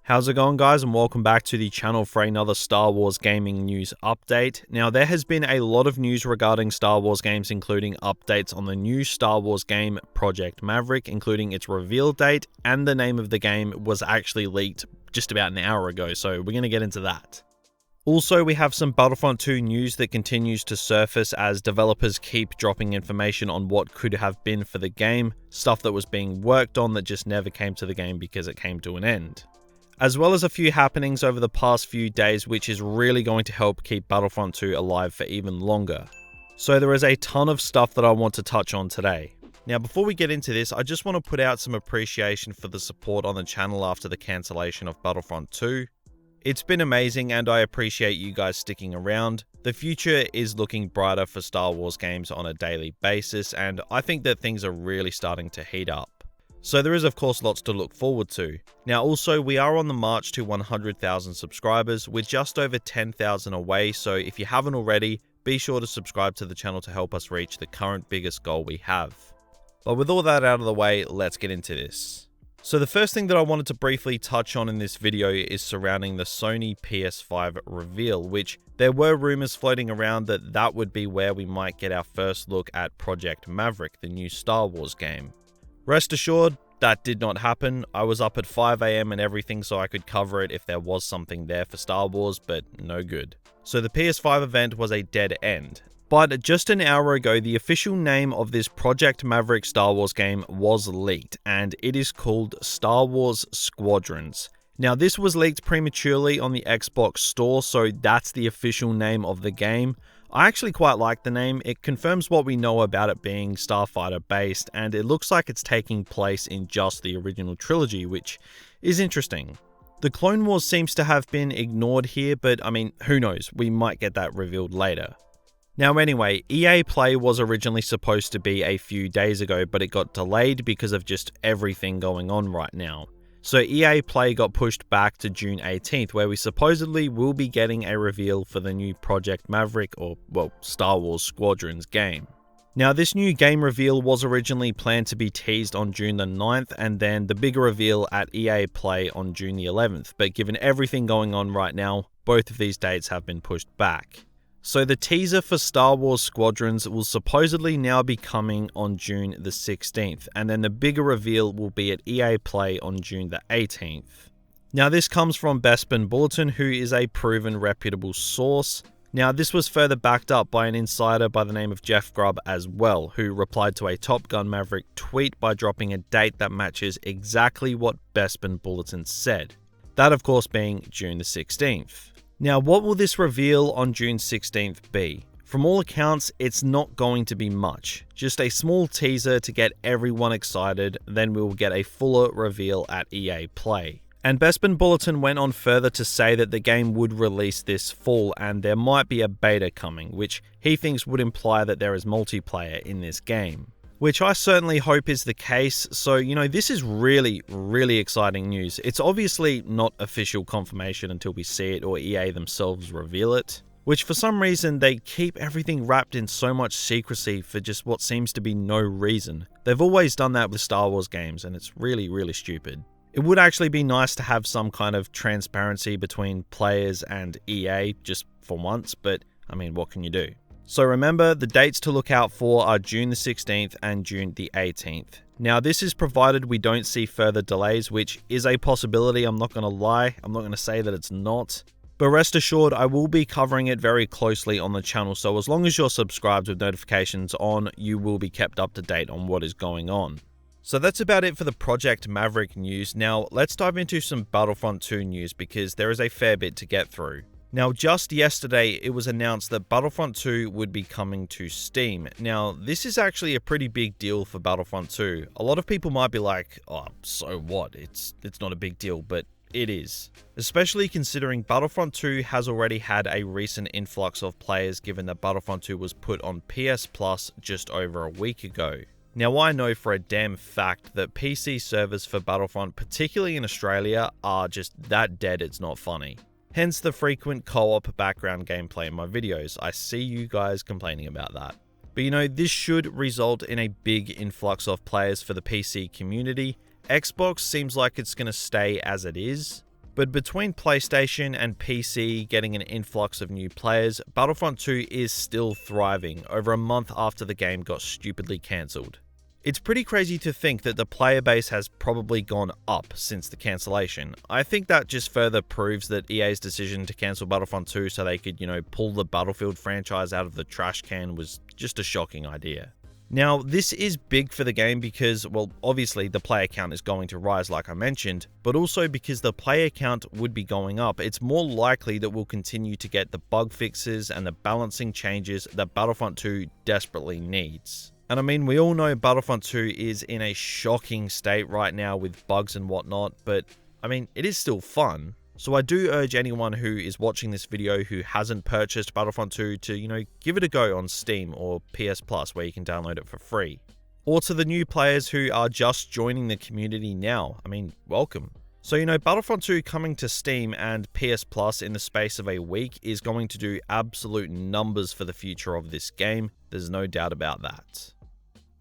How's it going, guys, and welcome back to the channel for another Star Wars gaming news update. Now, there has been a lot of news regarding Star Wars games, including updates on the new Star Wars game Project Maverick, including its reveal date, and the name of the game was actually leaked just about an hour ago, so we're going to get into that. Also, we have some Battlefront 2 news that continues to surface as developers keep dropping information on what could have been for the game, stuff that was being worked on that just never came to the game because it came to an end. As well as a few happenings over the past few days, which is really going to help keep Battlefront 2 alive for even longer. So there is a ton of stuff that I want to touch on today. Now, before we get into this, I just want to put out some appreciation for the support on the channel after the cancellation of Battlefront 2. It's been amazing and I appreciate you guys sticking around. The future is looking brighter for Star Wars games on a daily basis, and I think that things are really starting to heat up. So there is of course lots to look forward to. Now also, we are on the march to 100,000 subscribers. We're just over 10,000 away, so if you haven't already, be sure to subscribe to the channel to help us reach the current biggest goal we have. But with all that out of the way, let's get into this. So the first thing that I wanted to briefly touch on in this video is surrounding the Sony PS5 reveal, which there were rumors floating around that would be where we might get our first look at Project Maverick, the new Star Wars game. Rest assured, that did not happen. I was up at 5 AM and everything so I could cover it if there was something there for Star Wars, but no good. So the PS5 event was a dead end. But just an hour ago, the official name of this Project Maverick Star Wars game was leaked, and it is called Star Wars Squadrons. Now, this was leaked prematurely on the Xbox store, so that's the official name of the game. I actually quite like the name. It confirms what we know about it being Starfighter based, and it looks like it's taking place in just the original trilogy, which is interesting. The Clone Wars seems to have been ignored here, but I mean, who knows, we might get that revealed later. Now anyway, EA Play was originally supposed to be a few days ago, but it got delayed because of just everything going on right now. So EA Play got pushed back to June 18th, where we supposedly will be getting a reveal for the new Project Maverick, or well, Star Wars Squadrons game. Now, this new game reveal was originally planned to be teased on June the 9th, and then the bigger reveal at EA Play on June the 11th, but given everything going on right now, both of these dates have been pushed back. So the teaser for Star Wars Squadrons will supposedly now be coming on June the 16th, and then the bigger reveal will be at EA Play on June the 18th. Now this comes from Bespin Bulletin, who is a proven reputable source. Now this was further backed up by an insider by the name of Jeff Grubb as well, who replied to a Top Gun Maverick tweet by dropping a date that matches exactly what Bespin Bulletin said. That of course being June the 16th. Now, what will this reveal on June 16th be? From all accounts, it's not going to be much. Just a small teaser to get everyone excited, then we will get a fuller reveal at EA Play. And Bespin Bulletin went on further to say that the game would release this fall and there might be a beta coming, which he thinks would imply that there is multiplayer in this game. Which I certainly hope is the case, so this is really exciting news. It's obviously not official confirmation until we see it or EA themselves reveal it, which for some reason they keep everything wrapped in so much secrecy for just what seems to be no reason. They've always done that with Star Wars games and it's really stupid. It would actually be nice to have some kind of transparency between players and EA just for once, but I mean, what can you do? So remember, the dates to look out for are June the 16th and June the 18th. Now this is provided we don't see further delays, which is a possibility, I'm not going to lie, I'm not going to say that it's not. But rest assured, I will be covering it very closely on the channel, so as long as you're subscribed with notifications on, you will be kept up to date on what is going on. So that's about it for the Project Maverick news. Now let's dive into some Battlefront 2 news because there is a fair bit to get through. Now, just yesterday, it was announced that Battlefront 2 would be coming to Steam. Now, this is actually a pretty big deal for Battlefront 2. A lot of people might be like, oh, so what? It's not a big deal, but it is. Especially considering Battlefront 2 has already had a recent influx of players given that Battlefront 2 was put on PS Plus just over a week ago. Now, I know for a damn fact that PC servers for Battlefront, particularly in Australia, are just that dead it's not funny. Hence the frequent co-op background gameplay in my videos. I see you guys complaining about that. But this should result in a big influx of players for the PC community. Xbox seems like it's going to stay as it is. But between PlayStation and PC getting an influx of new players, Battlefront 2 is still thriving over a month after the game got stupidly cancelled. It's pretty crazy to think that the player base has probably gone up since the cancellation. I think that just further proves that EA's decision to cancel Battlefront 2 so they could, pull the Battlefield franchise out of the trash can was just a shocking idea. Now, this is big for the game because, well, obviously the player count is going to rise like I mentioned, but also because the player count would be going up, it's more likely that we'll continue to get the bug fixes and the balancing changes that Battlefront 2 desperately needs. And I mean, we all know Battlefront 2 is in a shocking state right now with bugs and whatnot, but I mean, it is still fun. So I do urge anyone who is watching this video who hasn't purchased Battlefront 2 to, give it a go on Steam or PS Plus where you can download it for free. Or to the new players who are just joining the community now, I mean, welcome. So, Battlefront 2 coming to Steam and PS Plus in the space of a week is going to do absolute numbers for the future of this game. There's no doubt about that.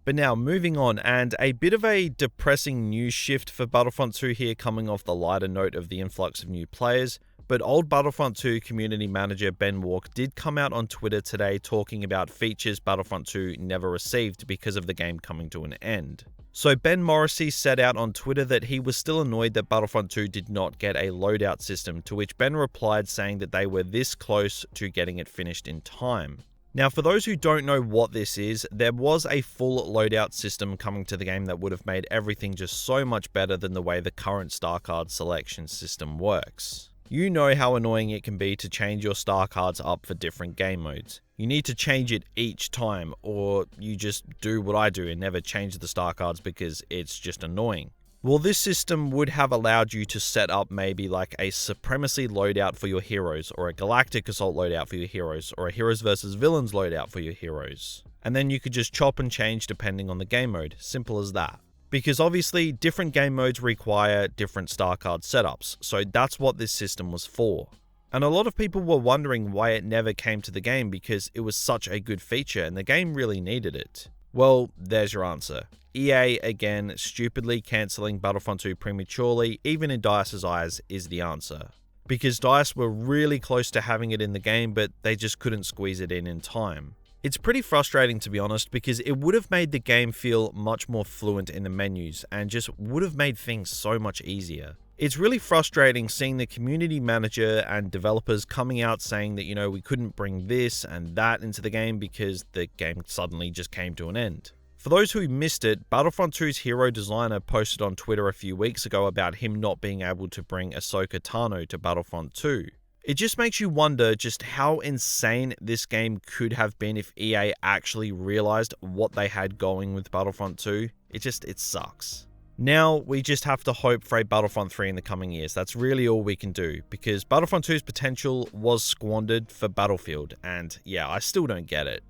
But now, moving on, and a bit of a depressing news shift for Battlefront 2 here, coming off the lighter note of the influx of new players, but old Battlefront 2 community manager Ben Walk did come out on Twitter today talking about features Battlefront 2 never received because of the game coming to an end. So Ben Morrissey said out on Twitter that he was still annoyed that Battlefront 2 did not get a loadout system, to which Ben replied saying that they were this close to getting it finished in time. Now, for those who don't know what this is, there was a full loadout system coming to the game that would have made everything just so much better than the way the current star card selection system works. You know how annoying it can be to change your star cards up for different game modes. You need to change it each time, or you just do what I do and never change the star cards because it's just annoying. Well, this system would have allowed you to set up maybe like a Supremacy loadout for your heroes, or a Galactic Assault loadout for your heroes, or a Heroes vs Villains loadout for your heroes. And then you could just chop and change depending on the game mode, simple as that. Because obviously different game modes require different star card setups, so that's what this system was for. And a lot of people were wondering why it never came to the game because it was such a good feature and the game really needed it. Well, there's your answer. EA, again, stupidly cancelling Battlefront 2 prematurely, even in DICE's eyes, is the answer. Because DICE were really close to having it in the game, but they just couldn't squeeze it in time. It's pretty frustrating, to be honest, because it would have made the game feel much more fluent in the menus, and just would have made things so much easier. It's really frustrating seeing the community manager and developers coming out saying that, we couldn't bring this and that into the game because the game suddenly just came to an end. For those who missed it, Battlefront 2's hero designer posted on Twitter a few weeks ago about him not being able to bring Ahsoka Tano to Battlefront 2. It just makes you wonder just how insane this game could have been if EA actually realized what they had going with Battlefront 2. It sucks. Now, we just have to hope for a Battlefront 3 in the coming years. That's really all we can do, because Battlefront 2's potential was squandered for Battlefield, and yeah, I still don't get it.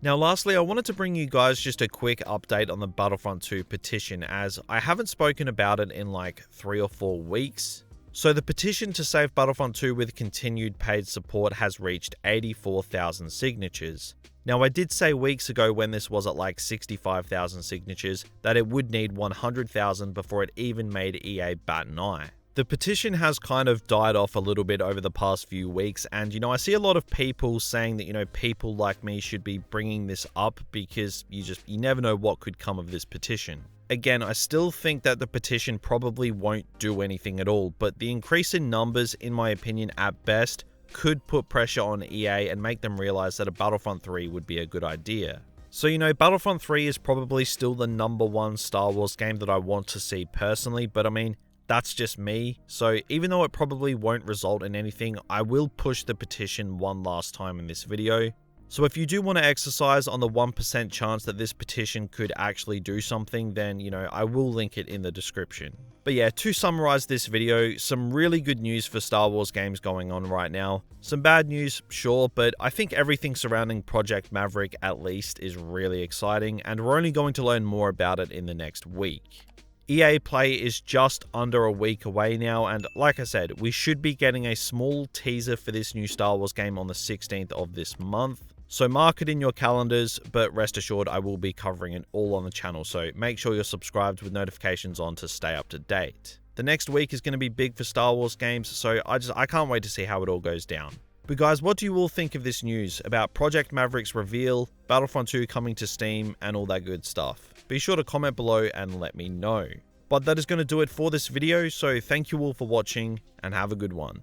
Now, lastly, I wanted to bring you guys just a quick update on the Battlefront 2 petition, as I haven't spoken about it in like 3 or 4 weeks. So the petition to save Battlefront 2 with continued paid support has reached 84,000 signatures. Now, I did say weeks ago when this was at like 65,000 signatures that it would need 100,000 before it even made EA bat an eye. The petition has kind of died off a little bit over the past few weeks, and I see a lot of people saying that people like me should be bringing this up because you never know what could come of this petition. Again, I still think that the petition probably won't do anything at all, but the increase in numbers, in my opinion, at best, could put pressure on EA and make them realize that a Battlefront 3 would be a good idea. So, Battlefront 3 is probably still the #1 Star Wars game that I want to see personally, but I mean, that's just me. So even though it probably won't result in anything, I will push the petition one last time in this video. So if you do want to exercise on the 1% chance that this petition could actually do something, then, I will link it in the description. But yeah, to summarize this video, some really good news for Star Wars games going on right now. Some bad news, sure, but I think everything surrounding Project Maverick at least is really exciting, and we're only going to learn more about it in the next week. EA Play is just under a week away now, and like I said, we should be getting a small teaser for this new Star Wars game on the 16th of this month. So mark it in your calendars, but rest assured I will be covering it all on the channel, so make sure you're subscribed with notifications on to stay up to date. The next week is going to be big for Star Wars games, so I can't wait to see how it all goes down. But guys, what do you all think of this news about Project Maverick's reveal, Battlefront 2 coming to Steam, and all that good stuff? Be sure to comment below and let me know. But that is going to do it for this video, so thank you all for watching, and have a good one.